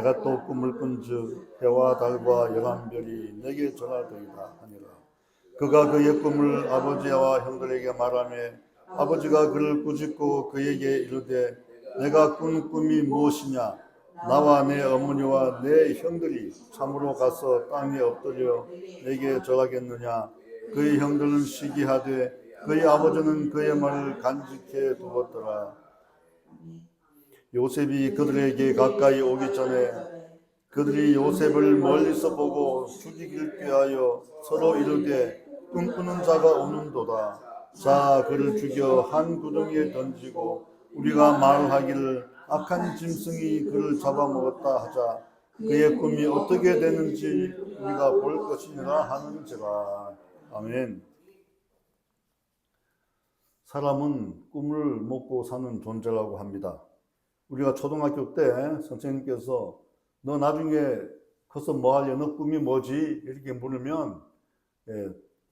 내가 또 꿈을 꾼즉 해와 달과 열한 별이 내게 전하더이다 하니라. 그가 그의 꿈을 아버지와 형들에게 말하며 아버지가 그를 꾸짖고 그에게 이르되 내가 꾼 꿈이 무엇이냐? 나와 내 어머니와 내 형들이 참으로 가서 땅에 엎드려 내게 절하겠느냐? 그의 형들은 시기하되 그의 아버지는 그의 말을 간직해 두었더라. 요셉이 그들에게 가까이 오기 전에 그들이 요셉을 멀리서 보고 죽이길 꾀하여 서로 이르되 꿈꾸는 자가 오는도다. 자, 그를 죽여 한 구덩이에 던지고 우리가 말하기를 악한 짐승이 그를 잡아먹었다 하자. 그의 꿈이 어떻게 되는지 우리가 볼 것이니라 하는지라. 아멘. 사람은 꿈을 먹고 사는 존재라고 합니다. 우리가 초등학교 때 선생님께서 너 나중에 커서 뭐 할래? 너 꿈이 뭐지? 이렇게 물으면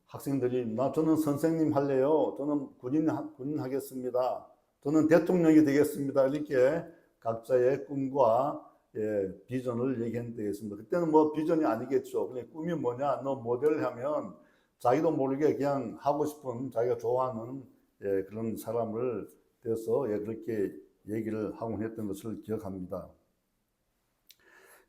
학생들이 저는 선생님 할래요. 저는 군인 하겠습니다. 저는 대통령이 되겠습니다. 이렇게 각자의 꿈과 비전을 얘기하는 때였습니다. 그때는 뭐 비전이 아니겠죠. 그냥 꿈이 뭐냐? 너 모델을 하면 자기도 모르게 그냥 하고 싶은 자기가 좋아하는 그런 사람을 돼서 그렇게 얘기를 하곤 했던 것을 기억합니다.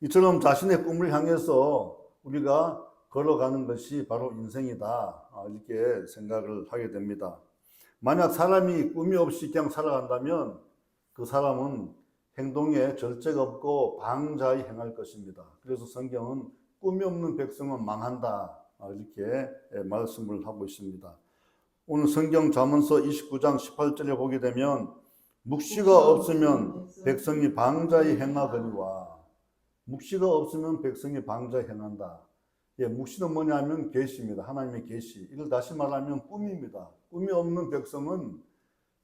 이처럼 자신의 꿈을 향해서 우리가 걸어가는 것이 바로 인생이다, 이렇게 생각을 하게 됩니다. 만약 사람이 꿈이 없이 그냥 살아간다면 그 사람은 행동에 절제가 없고 방자히 행할 것입니다. 그래서 성경은 꿈이 없는 백성은 망한다, 이렇게 말씀을 하고 있습니다. 오늘 성경 잠언서 29장 18절에 보게 되면 묵시가 없으면 백성이 방자히 행하거니와. 묵시가 없으면 백성이 방자히 행한다. 묵시는 뭐냐면 계시입니다. 하나님의 계시. 이걸 다시 말하면 꿈입니다. 꿈이 없는 백성은,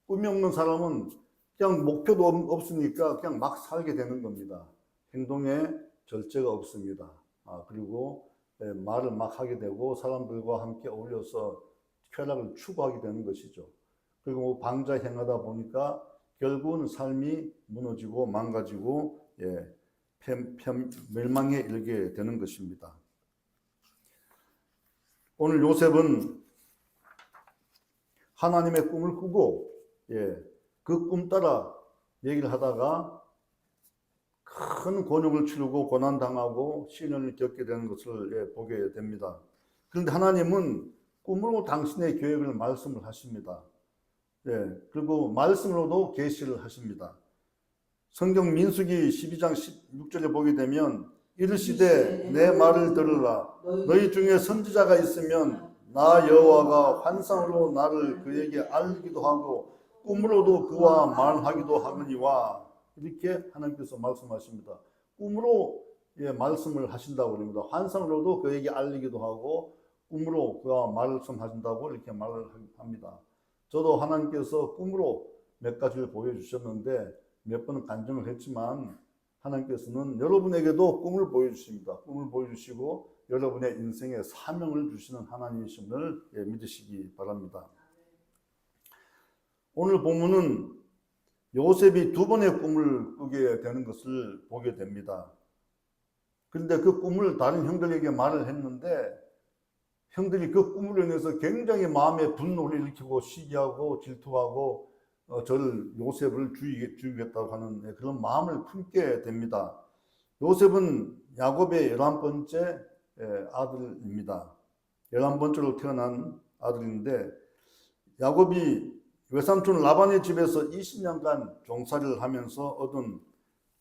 꿈이 없는 사람은 그냥 목표도 없으니까 그냥 막 살게 되는 겁니다. 행동에 절제가 없습니다. 그리고 말을 막 하게 되고 사람들과 함께 어울려서 쾌락을 추구하게 되는 것이죠. 그리고 방자히 행하다 보니까 결국은 삶이 무너지고 망가지고 멸망에 이르게 되는 것입니다. 오늘 요셉은 하나님의 꿈을 꾸고 그 꿈 따라 얘기를 하다가 큰 곤욕을 치르고 고난당하고 시련을 겪게 되는 것을 보게 됩니다. 그런데 하나님은 꿈으로 당신의 계획을 말씀을 하십니다. 그리고 말씀으로도 계시를 하십니다. 성경 민수기 12장 16절에 보게 되면 이르시되 내 말을 들으라. 너희 중에 선지자가 있으면 나 여호와가 환상으로 나를 그에게 알기도 하고 꿈으로도 그와 말하기도 하거니와. 이렇게 하나님께서 말씀하십니다. 꿈으로 말씀을 하신다고 합니다. 환상으로도 그에게 알리기도 하고 꿈으로 그와 말씀하신다고 이렇게 말을 합니다. 저도 하나님께서 꿈으로 몇 가지를 보여주셨는데 몇 번은 간증을 했지만 하나님께서는 여러분에게도 꿈을 보여주십니다. 꿈을 보여주시고 여러분의 인생에 사명을 주시는 하나님이심을 믿으시기 바랍니다. 오늘 본문은 요셉이 두 번의 꿈을 꾸게 되는 것을 보게 됩니다. 그런데 그 꿈을 다른 형들에게 말을 했는데 형들이 그 꿈으로 인해서 굉장히 마음에 분노를 일으키고 시기하고 질투하고 저를 요셉을 죽이겠다고 하는 그런 마음을 품게 됩니다. 요셉은 야곱의 11번째 아들입니다. 11번째로 태어난 아들인데 야곱이 외삼촌 라반의 집에서 20년간 종살이를 하면서 얻은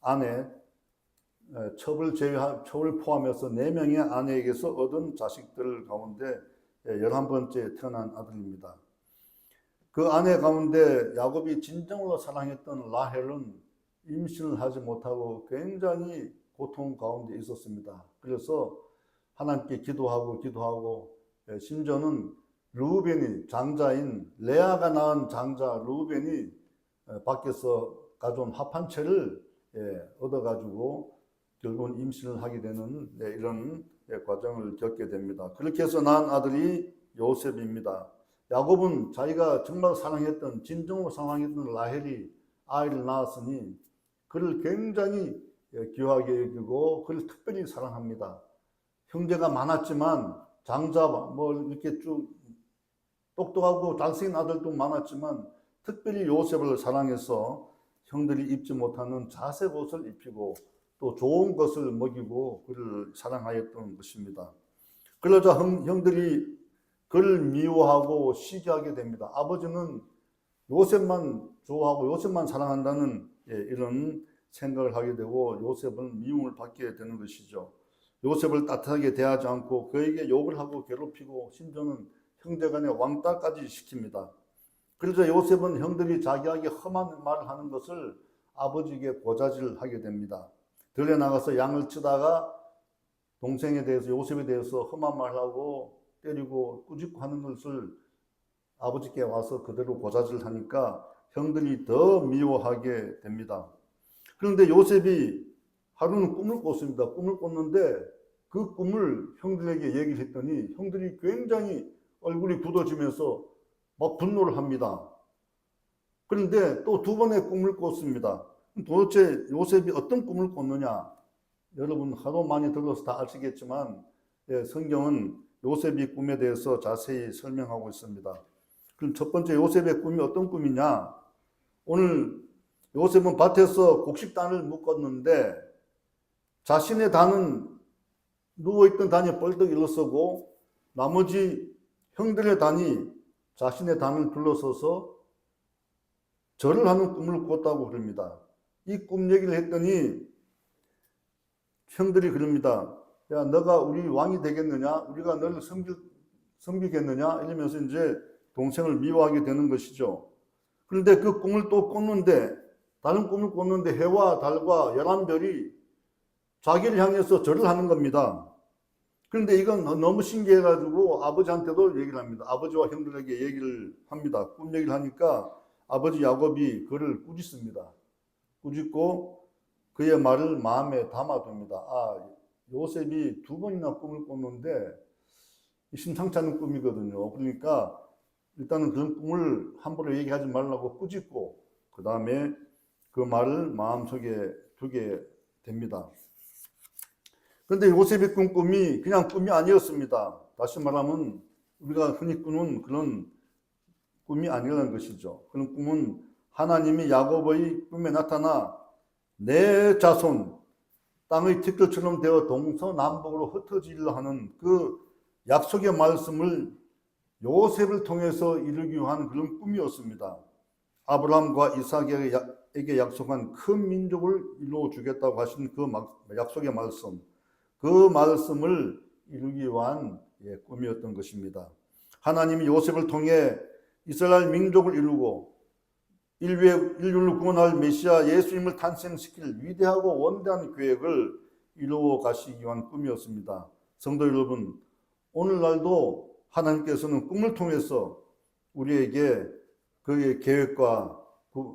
아내, 첩을 포함해서 4명의 아내에게서 얻은 자식들 가운데 11번째 태어난 아들입니다. 그 아내 가운데 야곱이 진정으로 사랑했던 라헬은 임신을 하지 못하고 굉장히 고통 가운데 있었습니다. 그래서 하나님께 기도하고 심지어는 르우벤이 장자인 레아가 낳은 장자 르우벤이 밖에서 가져온 합한채를 얻어가지고 결국은 임신을 하게 되는 이런 과정을 겪게 됩니다. 그렇게 해서 낳은 아들이 요셉입니다. 야곱은 자기가 정말 사랑했던 진정으로 사랑했던 라헬이 아이를 낳았으니 그를 굉장히 귀하게 여기고 그를 특별히 사랑합니다. 형제가 많았지만 장자 뭐 이렇게 쭉 똑똑하고 잘생긴 아들도 많았지만 특별히 요셉을 사랑해서 형들이 입지 못하는 자색 옷을 입히고 또 좋은 것을 먹이고 그를 사랑하였던 것입니다. 그러자 형들이 그를 미워하고 시기하게 됩니다. 아버지는 요셉만 좋아하고 요셉만 사랑한다는 이런 생각을 하게 되고 요셉은 미움을 받게 되는 것이죠. 요셉을 따뜻하게 대하지 않고 그에게 욕을 하고 괴롭히고 심지어는 형제간에 왕따까지 시킵니다. 그래서 요셉은 형들이 자기에게 험한 말을 하는 것을 아버지에게 고자질하게 됩니다. 들에 나가서 양을 치다가 동생에 대해서 요셉에 대해서 험한 말을 하고 때리고 꾸짖고 하는 것을 아버지께 와서 그대로 고자질하니까 형들이 더 미워하게 됩니다. 그런데 요셉이 하루는 꿈을 꿨습니다. 꿈을 꿨는데 그 꿈을 형들에게 얘기를 했더니 형들이 굉장히 얼굴이 굳어지면서 막 분노를 합니다. 그런데 또 두 번의 꿈을 꿨습니다. 도대체 요셉이 어떤 꿈을 꿨느냐? 여러분 하도 많이 들어서 다 아시겠지만 성경은 요셉이 꿈에 대해서 자세히 설명하고 있습니다. 그럼 첫 번째 요셉의 꿈이 어떤 꿈이냐? 오늘 요셉은 밭에서 곡식단을 묶었는데 자신의 단은 누워있던 단이 벌떡 일어서고 나머지 형들의 단이 자신의 단을 둘러서서 절을 하는 꿈을 꿨다고 그럽니다. 이 꿈 얘기를 했더니 형들이 그럽니다. 야, 너가 우리 왕이 되겠느냐? 우리가 너를 섬기겠느냐? 이러면서 이제 동생을 미워하게 되는 것이죠. 그런데 그 꿈을 또 꿨는데 다른 꿈을 꿨는데 해와 달과 11별이 자기를 향해서 절을 하는 겁니다. 그런데 이건 너무 신기해가지고 아버지한테도 얘기를 합니다. 아버지와 형들에게 얘기를 합니다. 꿈 얘기를 하니까 아버지 야곱이 그를 꾸짖습니다. 꾸짖고 그의 말을 마음에 담아둡니다. 아, 요셉이 두 번이나 꿈을 꿨는데 심상치 않은 꿈이거든요. 그러니까 일단은 그런 꿈을 함부로 얘기하지 말라고 꾸짖고 그 다음에 그 말을 마음속에 두게 됩니다. 그런데 요셉이 꾼 꿈이 그냥 꿈이 아니었습니다. 다시 말하면 우리가 흔히 꾸는 그런 꿈이 아니라는 것이죠. 그런 꿈은 하나님이 야곱의 꿈에 나타나 내 자손 땅의 티끌처럼 되어 동서남북으로 흩어지려 하는 그 약속의 말씀을 요셉을 통해서 이루기 위한 그런 꿈이었습니다. 아브라함과 이삭에게 약속한 큰 민족을 이루어 주겠다고 하신 그 약속의 말씀, 그 말씀을 이루기 위한 꿈이었던 것입니다. 하나님이 요셉을 통해 이스라엘 민족을 이루고 인류를 구원할 메시아 예수님을 탄생시킬 위대하고 원대한 계획을 이루어 가시기 위한 꿈이었습니다. 성도 여러분, 오늘날도 하나님께서는 꿈을 통해서 우리에게 그의 계획과 그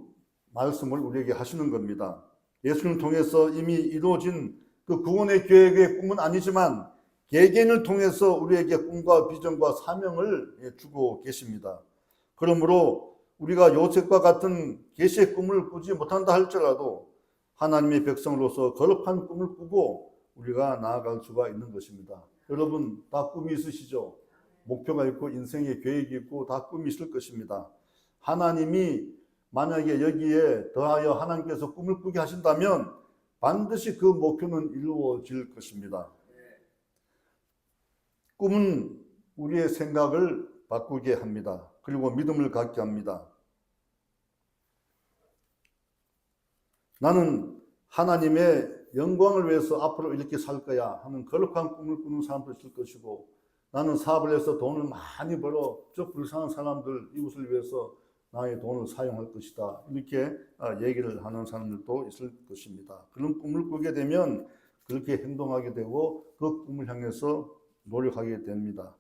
말씀을 우리에게 하시는 겁니다. 예수님을 통해서 이미 이루어진 그 구원의 계획의 꿈은 아니지만 개개인을 통해서 우리에게 꿈과 비전과 사명을 주고 계십니다. 그러므로 우리가 요셉과 같은 계시의 꿈을 꾸지 못한다 할지라도 하나님의 백성으로서 거룩한 꿈을 꾸고 우리가 나아갈 수가 있는 것입니다. 여러분 다 꿈이 있으시죠? 목표가 있고 인생의 계획이 있고 다 꿈이 있을 것입니다. 하나님이 만약에 여기에 더하여 하나님께서 꿈을 꾸게 하신다면 반드시 그 목표는 이루어질 것입니다. 꿈은 우리의 생각을 바꾸게 합니다. 그리고 믿음을 갖게 합니다. 나는 하나님의 영광을 위해서 앞으로 이렇게 살 거야 하는 거룩한 꿈을 꾸는 사람도 있을 것이고, 나는 사업을 해서 돈을 많이 벌어 저 불쌍한 사람들 이웃을 위해서 나의 돈을 사용할 것이다 이렇게 얘기를 하는 사람들도 있을 것입니다. 그런 꿈을 꾸게 되면 그렇게 행동하게 되고 그 꿈을 향해서 노력하게 됩니다.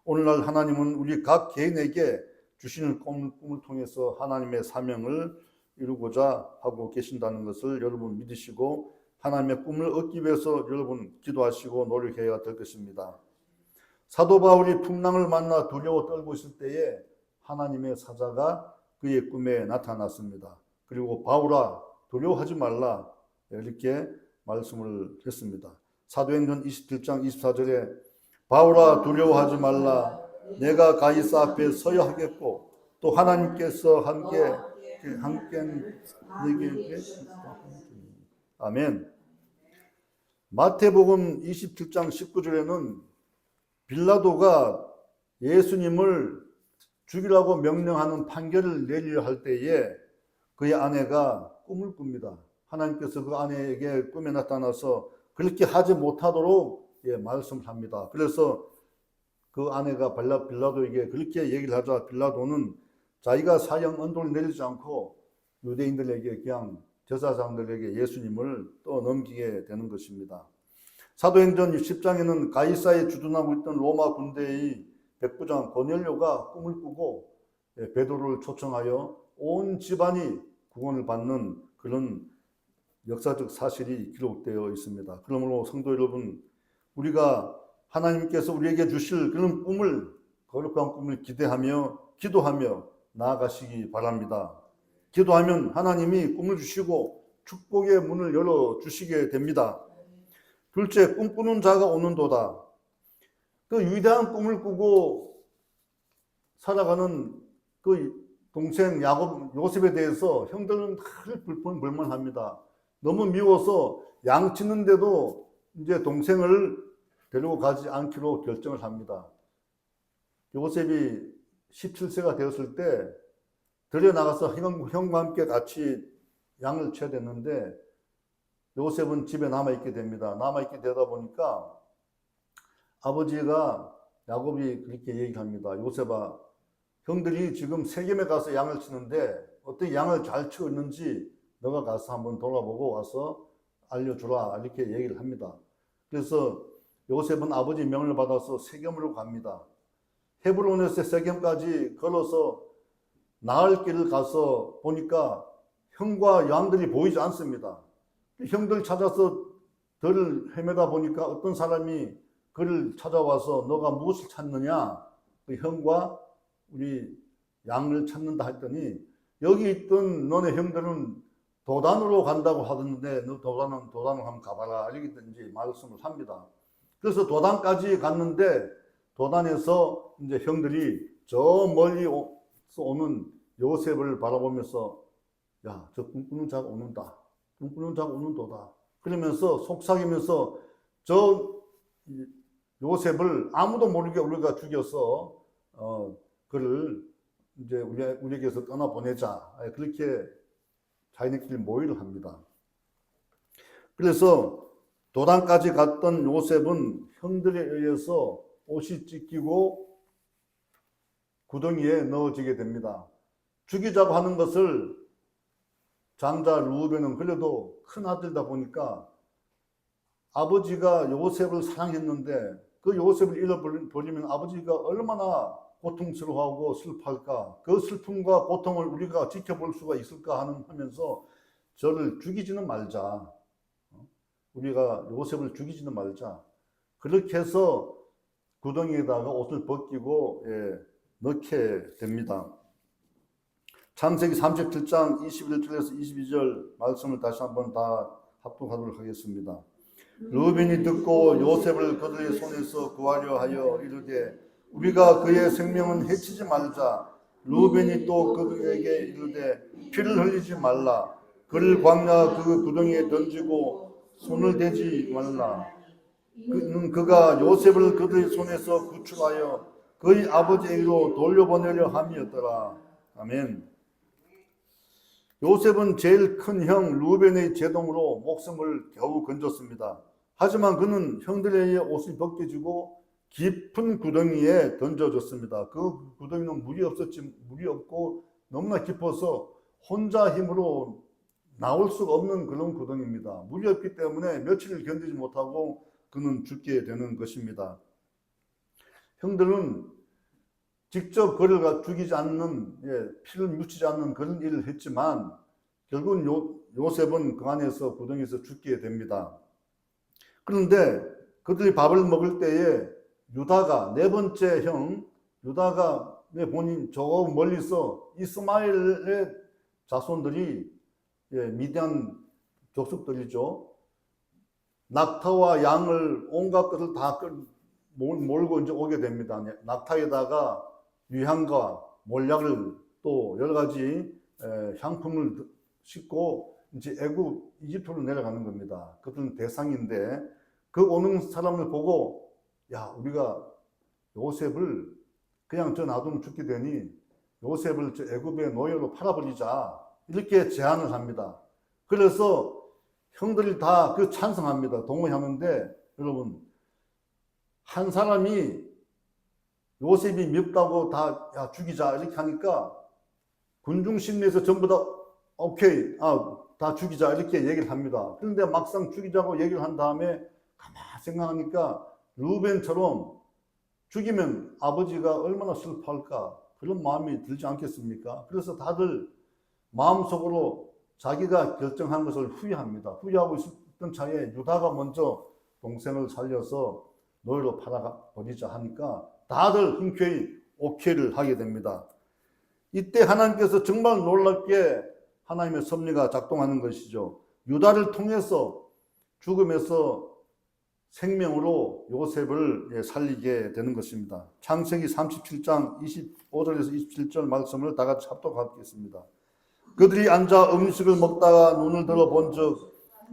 오늘날 하나님은 우리 각 개인에게 주시는 꿈을 통해서 하나님의 사명을 이루고자 하고 계신다는 것을 여러분 믿으시고 하나님의 꿈을 얻기 위해서 여러분 기도하시고 노력해야 될 것입니다. 사도 바울이 풍랑을 만나 두려워 떨고 있을 때에 하나님의 사자가 그의 꿈에 나타났습니다. 그리고 바울아 두려워하지 말라 이렇게 말씀을 했습니다. 사도행전 27장 24절에 바울아 두려워하지 말라 내가 가이사 앞에 서야 하겠고 또 하나님께서 함께 내게 아멘. 마태복음 27장 19절에는 빌라도가 예수님을 죽이라고 명령하는 판결을 내리려 할 때에 그의 아내가 꿈을 꿉니다. 하나님께서 그 아내에게 꿈에 나타나서 그렇게 하지 못하도록 말씀을 합니다. 그래서 그 아내가 빌라도에게 그렇게 얘기를 하자 빌라도는 자기가 사형 언도를 내리지 않고 유대인들에게 그냥 제사장들에게 예수님을 또 넘기게 되는 것입니다. 사도행전 10장에는 가이사에 주둔하고 있던 로마 군대의 백부장 고넬료가 꿈을 꾸고 베드로를 초청하여 온 집안이 구원을 받는 그런 역사적 사실이 기록되어 있습니다. 그러므로 성도 여러분, 우리가 하나님께서 우리에게 주실 그런 꿈을, 거룩한 꿈을 기대하며 기도하며 나아가시기 바랍니다. 기도하면 하나님이 꿈을 주시고 축복의 문을 열어주시게 됩니다. 둘째, 꿈꾸는 자가 오는도다. 그 위대한 꿈을 꾸고 살아가는 그 동생 요셉에 대해서 형들은 늘 불만합니다. 너무 미워서 양치는데도 이제 동생을 데리고 가지 않기로 결정을 합니다. 요셉이 17세가 되었을 때 들여 나가서 형과 함께 같이 양을 쳐야 됐는데 요셉은 집에 남아있게 됩니다. 남아있게 되다 보니까 아버지가 야곱이 그렇게 얘기합니다. 요셉아, 형들이 지금 세겜에 가서 양을 치는데 어떻게 양을 잘 치고 있는지 너가 가서 한번 돌아보고 와서 알려주라 이렇게 얘기를 합니다. 그래서 요셉은 아버지 명을 받아서 세겜으로 갑니다. 헤브론에서 세겜까지 걸어서 나을 길을 가서 보니까 형과 양들이 보이지 않습니다. 형들 찾아서 들을 헤매다 보니까 어떤 사람이 그를 찾아와서 너가 무엇을 찾느냐? 그 형과 우리 양을 찾는다 했더니 여기 있던 너네 형들은 도단으로 간다고 하던데 너 도단을 한번 가봐라 이렇게 이제 말씀을 합니다. 그래서 도단까지 갔는데 도단에서 이제 형들이 저 멀리서 오는 요셉을 바라보면서 야, 저 꿈꾸는 자가 오는다. 꿈꾸는 자가 오는도다. 그러면서 속삭이면서 저 요셉을 아무도 모르게 우리가 죽여서 그를 이제 우리에게서 떠나보내자. 그렇게 자기네끼리 모의를 합니다. 그래서 도단까지 갔던 요셉은 형들에 의해서 옷이 찢기고 구덩이에 넣어지게 됩니다. 죽이자고 하는 것을 장자 루벤은 그래도 큰 아들이다 보니까 아버지가 요셉을 사랑했는데 그 요셉을 잃어버리면 아버지가 얼마나 고통스러워하고 슬퍼할까. 그 슬픔과 고통을 우리가 지켜볼 수가 있을까 하면서 저를 죽이지는 말자. 우리가 요셉을 죽이지는 말자. 그렇게 해서 구덩이에다가 옷을 벗기고 넣게 됩니다. 창세기 37장 21절에서 22절 말씀을 다시 한번 다 합독하도록 하겠습니다. 르우벤이 듣고 요셉을 그들의 손에서 구하려 하여 이르되 우리가 그의 생명은 해치지 말자. 르우벤이 또 그에게 이르되 피를 흘리지 말라. 그를 광야 그 구덩이에 던지고 손을 대지 말라. 그가 요셉을 그들의 손에서 구출하여 그의 아버지에게로 돌려보내려 함이었더라. 아멘. 요셉은 제일 큰 형 루벤의 제동으로 목숨을 겨우 건졌습니다. 하지만 그는 형들에 의해 옷이 벗겨지고 깊은 구덩이에 던져졌습니다. 그 구덩이는 물이 없고 너무나 깊어서 혼자 힘으로 나올 수가 없는 그런 구덩이입니다. 물이 없기 때문에 며칠을 견디지 못하고 그는 죽게 되는 것입니다. 형들은 직접 그를 죽이지 않는, 피를 묻히지 않는 그런 일을 했지만 결국은 요셉은 그 안에서 구덩이에서 죽게 됩니다. 그런데 그들이 밥을 먹을 때에 유다가 네 번째 형 유다가 본인 저 멀리서 이스마엘의 자손들이 미디안 족속들이죠. 낙타와 양을 온갖 것을 다 몰고 이제 오게 됩니다. 낙타에다가 유향과 몰약을 또 여러 가지 향품을 싣고 이제 애굽 이집트로 내려가는 겁니다. 그들은 대상인데 그 오는 사람을 보고 야 우리가 요셉을 그냥 저 놔두면 죽게 되니 요셉을 저 애굽의 노예로 팔아버리자 이렇게 제안을 합니다. 그래서 형들이 다 그 찬성합니다. 동의하는데 여러분 한 사람이 요셉이 밉다고 다 야, 죽이자 이렇게 하니까 군중심리에서 전부 다 오케이 다 죽이자 이렇게 얘기를 합니다. 그런데 막상 죽이자고 얘기를 한 다음에 가만히 생각하니까 루벤처럼 죽이면 아버지가 얼마나 슬퍼할까 그런 마음이 들지 않겠습니까? 그래서 다들 마음속으로 자기가 결정한 것을 후회합니다. 후회하고 있었던 차에 유다가 먼저 동생을 살려서 노예로 팔아버리자 하니까 다들 흔쾌히 오케이를 하게 됩니다. 이때 하나님께서 정말 놀랍게 하나님의 섭리가 작동하는 것이죠. 유다를 통해서 죽음에서 생명으로 요셉을 살리게 되는 것입니다. 창세기 37장 25절에서 27절 말씀을 다 같이 합독하겠습니다. 그들이 앉아 음식을 먹다가 눈을 들어 본즉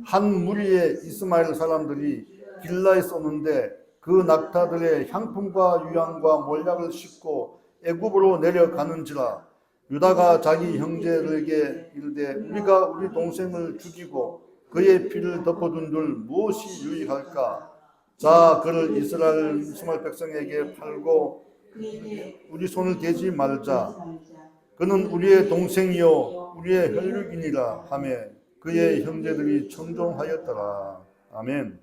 한 무리의 이스마엘 사람들이 길라에서 오는데 그 낙타들의 향품과 유향과 몰약을 싣고 애굽으로 내려가는지라. 유다가 자기 형제들에게 이르되 우리가 우리 동생을 죽이고 그의 피를 덮어둔 줄 무엇이 유익할까? 자 그를 이스라엘 백성에게 팔고 우리 손을 대지 말자. 그는 우리의 동생이요 우리의 혈육이니라 하며 그의 형제들이 청종하였더라. 아멘.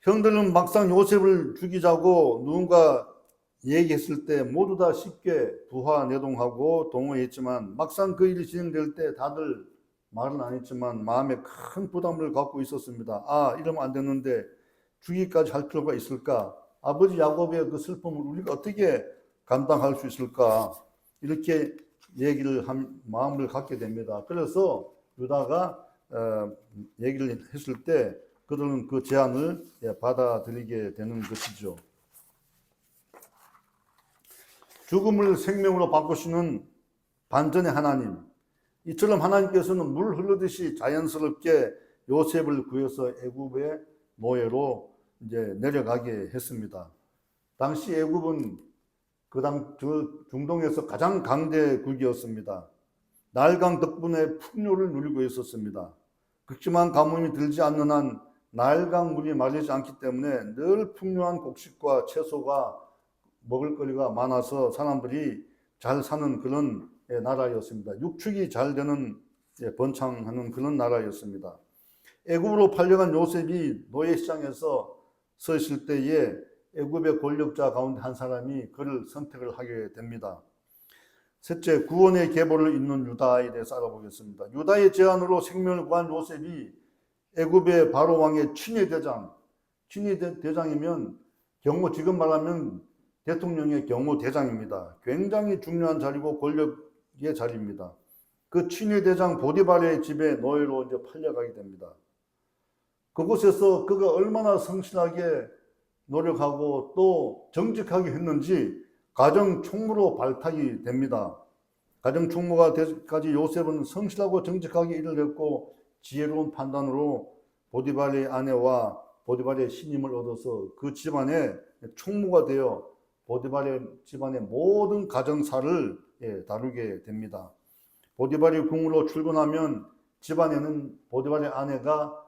형들은 막상 요셉을 죽이자고 누군가 얘기했을 때 모두 다 쉽게 부하내동하고 동의했지만 막상 그 일이 진행될 때 다들 말은 안 했지만 마음에 큰 부담을 갖고 있었습니다. 이러면 안 되는데 죽이기까지 할 필요가 있을까? 아버지 야곱의 그 슬픔을 우리가 어떻게 감당할 수 있을까? 이렇게 얘기를 마음을 갖게 됩니다. 그래서 유다가 얘기를 했을 때 그들은 그 제안을 받아들이게 되는 것이죠. 죽음을 생명으로 바꾸시는 반전의 하나님. 이처럼 하나님께서는 물 흐르듯이 자연스럽게 요셉을 구해서 애굽의 노예로 이제 내려가게 했습니다. 당시 애굽은 그 중동에서 가장 강대국이었습니다. 나일강 덕분에 풍요를 누리고 있었습니다. 극심한 가뭄이 들지 않는 한 나일강 물이 마르지 않기 때문에 늘 풍요한 곡식과 채소가 먹을거리가 많아서 사람들이 잘 사는 그런 나라였습니다. 육축이 잘 되는 번창하는 그런 나라였습니다. 애굽으로 팔려간 요셉이 노예시장에서 서 있을 때에 애굽의 권력자 가운데 한 사람이 그를 선택을 하게 됩니다. 셋째, 구원의 계보를 잇는 유다에 대해서 알아보겠습니다. 유다의 제안으로 생명을 구한 요셉이 애굽의 바로 왕의 친위대장, 친위대장이면 지금 말하면 대통령의 경호대장입니다. 굉장히 중요한 자리고 권력의 자리입니다. 그 친위대장 보디발의 집에 노예로 이제 팔려가게 됩니다. 그곳에서 그가 얼마나 성실하게 노력하고 또 정직하게 했는지 가정 총무로 발탁이 됩니다. 가정 총무가 되기까지 요셉은 성실하고 정직하게 일을 했고 지혜로운 판단으로 보디발의 아내와 보디발의 신임을 얻어서 그 집안의 총무가 되어 보디발의 집안의 모든 가정사를 다루게 됩니다. 보디발이 궁으로 출근하면 집안에는 보디발의 아내가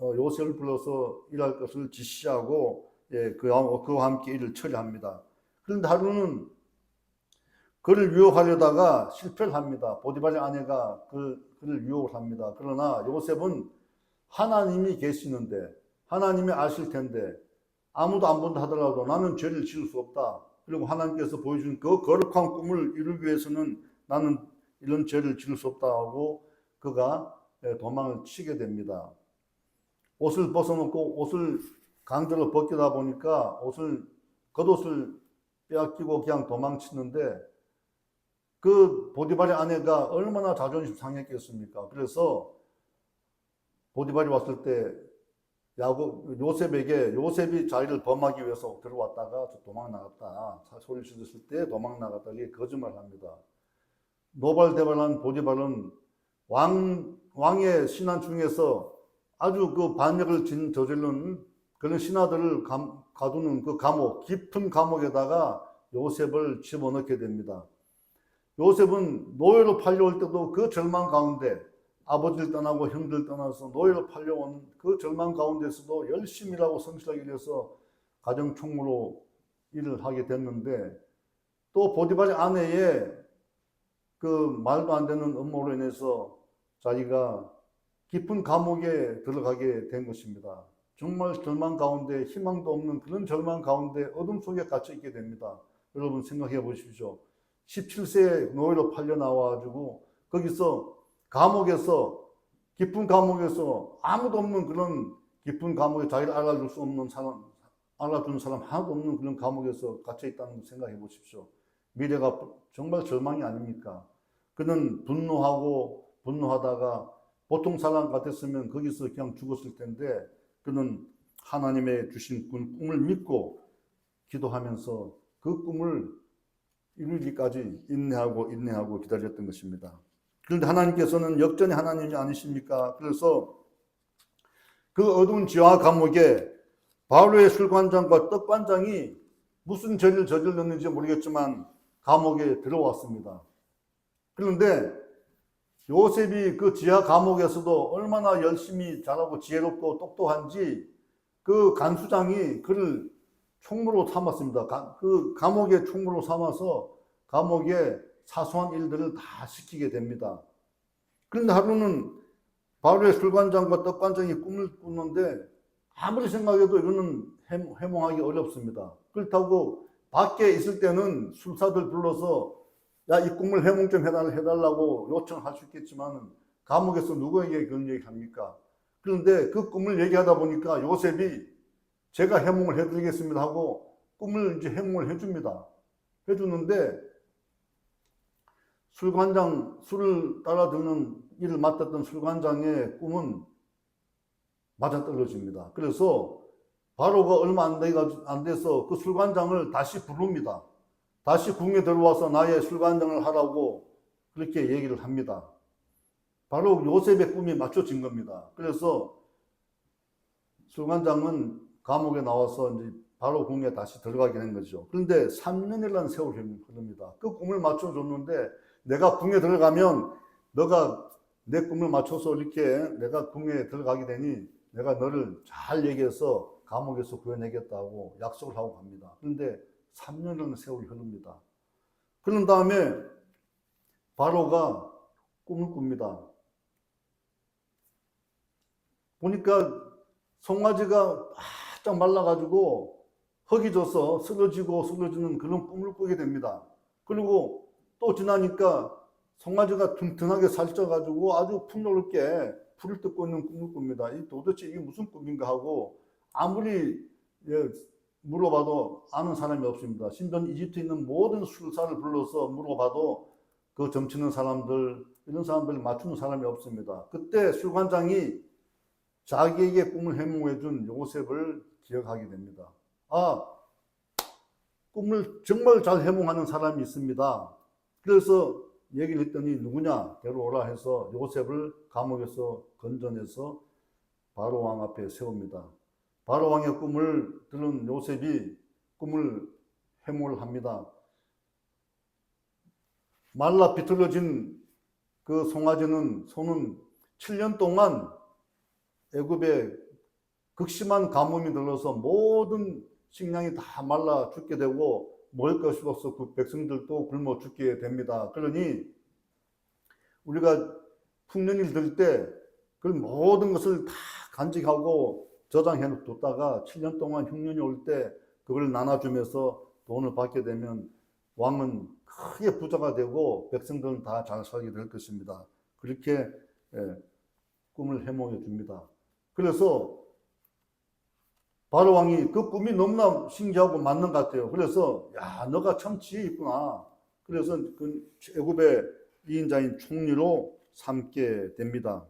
요셉을 불러서 일할 것을 지시하고 그와 함께 일을 처리합니다. 그런데 하루는 그를 유혹하려다가 실패를 합니다. 보디발의 아내가 그를 유혹을 합니다. 그러나 요셉은 하나님이 계시는데 하나님이 아실 텐데 아무도 안 본다 하더라도 나는 죄를 지을 수 없다. 그리고 하나님께서 보여준 그 거룩한 꿈을 이루기 위해서는 나는 이런 죄를 지을 수 없다 하고 그가 도망을 치게 됩니다. 옷을 벗어놓고 옷을 강제로 벗기다 보니까 겉옷을 빼앗기고 그냥 도망치는데 그 보디발의 아내가 얼마나 자존심 상했겠습니까? 그래서 보디발이 왔을 때 요셉에게 요셉이 자기를 범하기 위해서 들어왔다가 도망 나갔다. 소리를 질렀을 때 도망 나갔다. 이게 거짓말을 합니다. 노발대발한 보디발은 왕의 신하 중에서 아주 그 반역을 저지른 그런 신하들을 가두는 그 감옥, 깊은 감옥에다가 요셉을 집어넣게 됩니다. 요셉은 노예로 팔려올 때도 그 절망 가운데 아버지를 떠나고 형들을 떠나서 노예로 팔려온 그 절망 가운데서도 열심히 일하고 성실하게 일해서 가정총무로 일을 하게 됐는데 또 보디발의 아내의 그 말도 안 되는 음모로 인해서 자기가 깊은 감옥에 들어가게 된 것입니다. 정말 절망 가운데 희망도 없는 그런 절망 가운데 어둠 속에 갇혀 있게 됩니다. 여러분 생각해 보십시오. 17세에 노예로 팔려 나와가지고 거기서 감옥에서 깊은 감옥에서 아무도 없는 그런 깊은 감옥에 자기를 알아줄 수 없는 사람, 알아주는 사람 하나도 없는 그런 감옥에서 갇혀 있다는 걸 생각해 보십시오. 미래가 정말 절망이 아닙니까? 그는 분노하다가 보통 사람 같았으면 거기서 그냥 죽었을 텐데 그는 하나님의 주신 꿈을 믿고 기도하면서 그 꿈을 이루기까지 인내하고 기다렸던 것입니다. 그런데 하나님께서는 역전의 하나님이 아니십니까? 그래서 그 어두운 지하 감옥에 바로의 술관장과 떡관장이 무슨 죄를 저질렀는지 모르겠지만 감옥에 들어왔습니다. 그런데 요셉이 그 지하 감옥에서도 얼마나 열심히 잘하고 지혜롭고 똑똑한지 그 간수장이 그를 총무로 삼았습니다. 그 감옥의 총무로 삼아서 감옥의 사소한 일들을 다 시키게 됩니다. 그런데 하루는 바로의 술관장과 떡관장이 꿈을 꾸는데 아무리 생각해도 이거는 해몽하기 어렵습니다. 그렇다고 밖에 있을 때는 술사들 불러서 야, 이 꿈을 해몽 좀 해달라고 요청할 수 있겠지만 감옥에서 누구에게 그런 얘기 합니까? 그런데 그 꿈을 얘기하다 보니까 요셉이 제가 해몽을 해드리겠습니다 하고 꿈을 이제 해몽을 해줍니다. 해주는데 술을 따라 듣는 일을 맡았던 술관장의 꿈은 맞아떨어집니다. 그래서 바로가 얼마 안 돼서 그 술관장을 다시 부릅니다. 다시 궁에 들어와서 나의 술관장을 하라고 그렇게 얘기를 합니다. 바로 요셉의 꿈이 맞춰진 겁니다. 그래서 술관장은 감옥에 나와서 이제 바로 궁에 다시 들어가게 된 거죠. 그런데 3년이라는 세월이 흐릅니다. 그 꿈을 맞춰줬는데 내가 궁에 들어가면 너가 내 꿈을 맞춰서 이렇게 내가 궁에 들어가게 되니 내가 너를 잘 얘기해서 감옥에서 구해내겠다고 약속을 하고 갑니다. 그런데 3년이라는 세월이 흐릅니다. 그런 다음에 바로가 꿈을 꿉니다. 보니까 송아지가 바짝 말라가지고 흙이 져서 쓰러지는 그런 꿈을 꾸게 됩니다. 그리고 또 지나니까 송아지가 튼튼하게 살쪄가지고 아주 풍요롭게 풀을 뜯고 있는 꿈을 꿉니다. 도대체 이게 무슨 꿈인가 하고 아무리 물어봐도 아는 사람이 없습니다. 심지어 이집트에 있는 모든 술사를 불러서 물어봐도 그 점치는 사람들, 이런 사람들 맞추는 사람이 없습니다. 그때 술관장이 자기에게 꿈을 해몽해 준 요셉을 기억하게 됩니다. 아, 꿈을 정말 잘 해몽하는 사람이 있습니다. 그래서 얘기를 했더니 누구냐 데려오라 해서 요셉을 감옥에서 건져내서 바로 왕 앞에 세웁니다. 바로 왕의 꿈을 들은 요셉이 꿈을 해몽을 합니다. 말라 비틀어진 그 송아지는 소는 7년 동안 애굽에 극심한 가뭄이 들어서 모든 식량이 다 말라 죽게 되고 먹을 것이 없어 그 백성들도 굶어 죽게 됩니다. 그러니 우리가 흉년이 들 때 그 모든 것을 다 간직하고 저장해 뒀다가 7년 동안 흉년이 올 때 그걸 나눠주면서 돈을 받게 되면 왕은 크게 부자가 되고 백성들은 다 잘 살게 될 것입니다. 그렇게 꿈을 해몽해 줍니다. 그래서 바로 왕이 그 꿈이 너무나 신기하고 맞는 것 같아요. 그래서 야, 너가 참 지혜 있구나. 그래서 그 애굽의 2인자인 총리로 삼게 됩니다.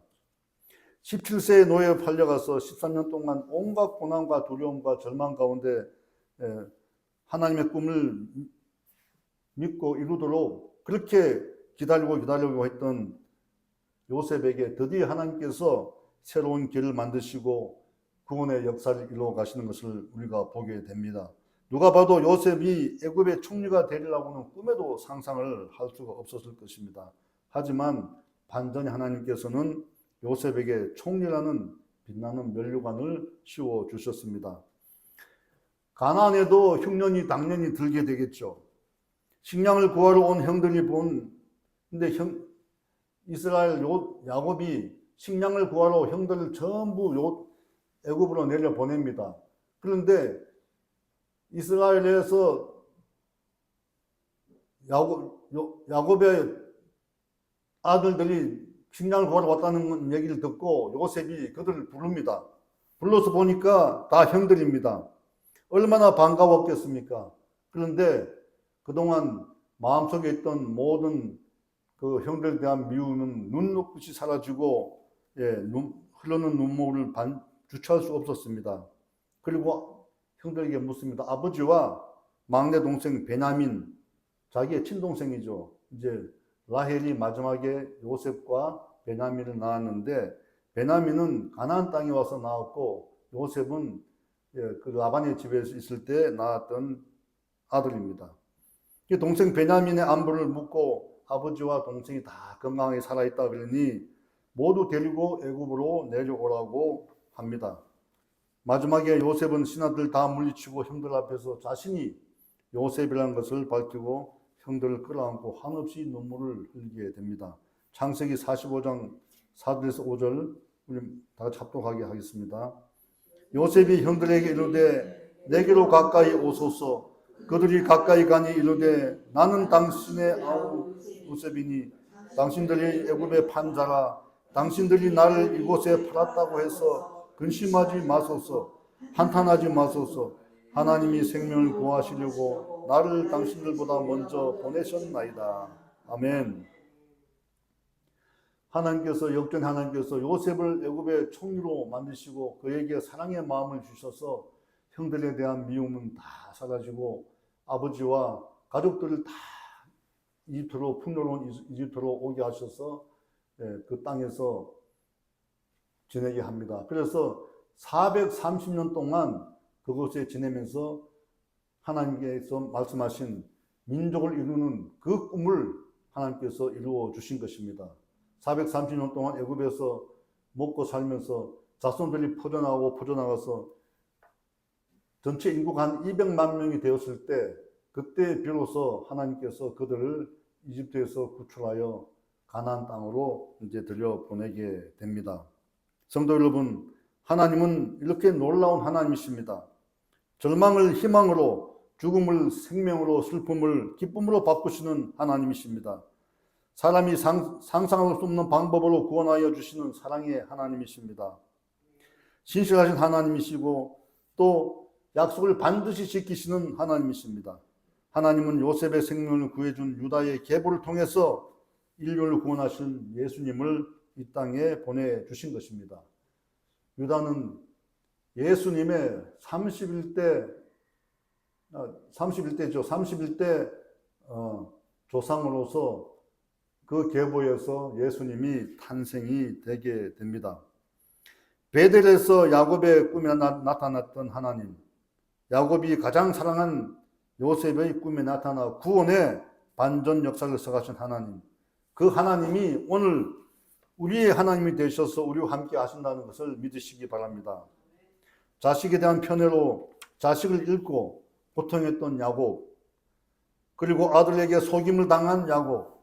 17세에 노예에 팔려가서 13년 동안 온갖 고난과 두려움과 절망 가운데 하나님의 꿈을 믿고 이루도록 그렇게 기다리고 했던 요셉에게 드디어 하나님께서 새로운 길을 만드시고 구원의 역사를 이루어 가시는 것을 우리가 보게 됩니다. 누가 봐도 요셉이 애굽의 총리가 되리라고는 꿈에도 상상을 할 수가 없었을 것입니다. 하지만 반전에 하나님께서는 요셉에게 총리라는 빛나는 면류관을 씌워 주셨습니다. 가나안에도 흉년이 당연히 들게 되겠죠. 식량을 구하러 온 형들이 근데 이스라엘 야곱이 식량을 구하러 형들을 전부 애굽으로 내려 보냅니다. 그런데 이스라엘에서 야곱의 아들들이 식량을 구하러 왔다는 얘기를 듣고 요셉이 그들을 부릅니다. 불러서 보니까 다 형들입니다. 얼마나 반가웠겠습니까? 그런데 그동안 마음속에 있던 모든 그 형들에 대한 미움은 눈높이 사라지고 흐르는 눈물을 주체할 수 없었습니다. 그리고 형들에게 묻습니다. 아버지와 막내 동생 베냐민, 자기의 친동생이죠. 이제 라헬이 마지막에 요셉과 베냐민을 낳았는데 베냐민은 가나안 땅에 와서 낳았고 요셉은 그 라반의 집에 있을 때 낳았던 아들입니다. 동생 베냐민의 안부를 묻고 아버지와 동생이 다 건강하게 살아있다 그러니 모두 데리고 애굽으로 내려오라고 합니다. 마지막에 요셉은 신하들 다 물리치고 형들 앞에서 자신이 요셉이라는 것을 밝히고 형들을 끌어안고 한없이 눈물을 흘리게 됩니다. 창세기 45장 4절에서 5절 우리 다 같이 합독하게 하겠습니다. 요셉이 형들에게 이르되 내게로 가까이 오소서. 그들이 가까이 가니 이르되 나는 당신의 아우 요셉이니 당신들이 애굽의 판자라. 당신들이 나를 이곳에 팔았다고 해서 근심하지 마소서. 한탄하지 마소서. 하나님이 생명을 구하시려고 나를 당신들보다 먼저 보내셨나이다. 아멘. 역전 하나님께서 요셉을 애굽의 총리로 만드시고 그에게 사랑의 마음을 주셔서 형들에 대한 미움은 다 사라지고 아버지와 가족들을 다 풍요로운 이집트로 오게 하셔서 그 땅에서 지내게 합니다. 그래서 430년 동안 그곳에 지내면서 하나님께서 말씀하신 민족을 이루는 그 꿈을 하나님께서 이루어 주신 것입니다. 430년 동안 애굽에서 먹고 살면서 자손들이 퍼져나가서 전체 인구가 한 200만 명이 되었을 때 그때 비로소 하나님께서 그들을 이집트에서 구출하여 가나안 땅으로 이제 들여보내게 됩니다. 성도 여러분, 하나님은 이렇게 놀라운 하나님이십니다. 절망을 희망으로, 죽음을 생명으로, 슬픔을 기쁨으로 바꾸시는 하나님이십니다. 사람이 상상할 수 없는 방법으로 구원하여 주시는 사랑의 하나님이십니다. 신실하신 하나님이시고 또 약속을 반드시 지키시는 하나님이십니다. 하나님은 요셉의 생명을 구해준 유다의 계보를 통해서 인류를 구원하신 예수님을 이 땅에 보내주신 것입니다. 유다는 예수님의 31대 조상으로서 그 계보에서 예수님이 탄생이 되게 됩니다. 베델에서 야곱의 꿈에 나타났던 하나님, 야곱이 가장 사랑한 요셉의 꿈에 나타나 구원의 반전 역사를 써가신 하나님, 그 하나님이 오늘 우리의 하나님이 되셔서 우리와 함께 하신다는 것을 믿으시기 바랍니다. 자식에 대한 편애로 자식을 잃고 고통했던 야곱, 그리고 아들에게 속임을 당한 야곱,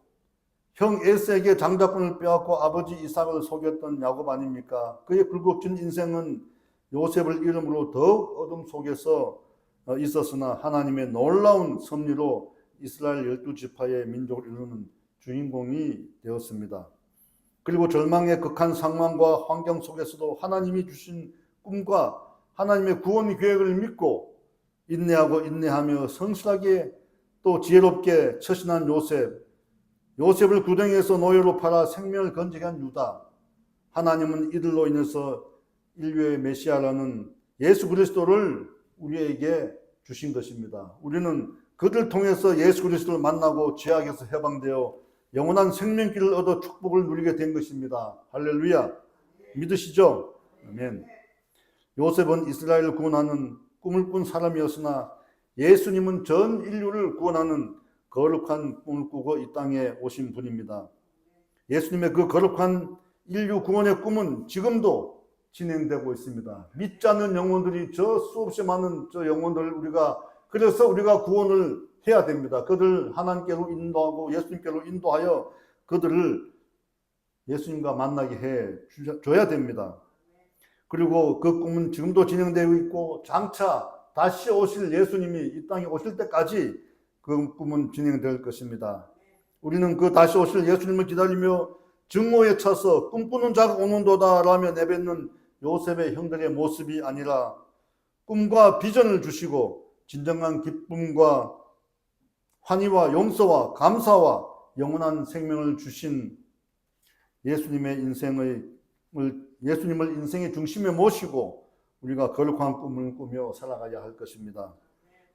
형 에스에게 장자권을 빼앗고 아버지 이삭을 속였던 야곱 아닙니까? 그의 굴곡진 인생은 요셉을 잃음으로 더욱 어둠 속에서 있었으나 하나님의 놀라운 섭리로 이스라엘 12지파의 민족을 이루는 주인공이 되었습니다. 그리고 절망의 극한 상황과 환경 속에서도 하나님이 주신 꿈과 하나님의 구원 계획을 믿고 인내하며 성실하게 또 지혜롭게 처신한 요셉을 구덩이에서 노예로 팔아 생명을 건지게 한 유다, 하나님은 이들로 인해서 인류의 메시아라는 예수 그리스도를 우리에게 주신 것입니다. 우리는 그들 통해서 예수 그리스도를 만나고 죄악에서 해방되어 영원한 생명길을 얻어 축복을 누리게 된 것입니다. 할렐루야. 믿으시죠? 아멘. 요셉은 이스라엘을 구원하는 꿈을 꾼 사람이었으나 예수님은 전 인류를 구원하는 거룩한 꿈을 꾸고 이 땅에 오신 분입니다. 예수님의 그 거룩한 인류 구원의 꿈은 지금도 진행되고 있습니다. 믿지 않는 영혼들이 저 수없이 많은 저 영혼들 그래서 우리가 구원을 해야 됩니다. 그들 하나님께로 인도하고 예수님께로 인도하여 그들을 예수님과 만나게 해 줘야 됩니다. 그리고 그 꿈은 지금도 진행되고 있고 장차 다시 오실 예수님이 이 땅에 오실 때까지 그 꿈은 진행될 것입니다. 우리는 그 다시 오실 예수님을 기다리며 증오에 차서 꿈꾸는 자가 오는도다 라며 내뱉는 요셉의 형들의 모습이 아니라 꿈과 비전을 주시고 진정한 기쁨과 환희와 용서와 감사와 영원한 생명을 주신 예수님을 인생의 중심에 모시고 우리가 거룩한 꿈을 꾸며 살아가야 할 것입니다.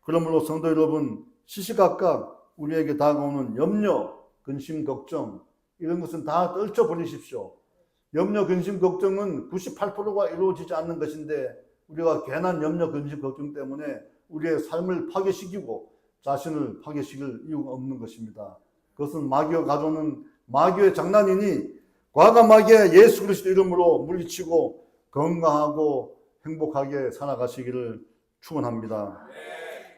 그러므로 성도 여러분, 시시각각 우리에게 다가오는 염려, 근심, 걱정 이런 것은 다 떨쳐버리십시오. 염려, 근심, 걱정은 98%가 이루어지지 않는 것인데 우리가 괜한 염려, 근심, 걱정 때문에 우리의 삶을 파괴시키고 자신을 파괴시킬 이유가 없는 것입니다. 그것은 마귀가 가져오는 마귀의 장난이니 과감하게 예수 그리스도 이름으로 물리치고 건강하고 행복하게 살아가시기를 축원합니다.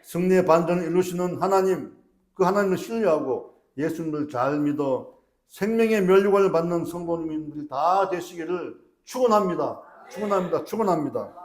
승리의 반전을 이루시는 하나님, 그 하나님을 신뢰하고 예수님을 잘 믿어 생명의 면류관을 받는 성도님들이 다 되시기를 축원합니다. 축원합니다. 축원합니다.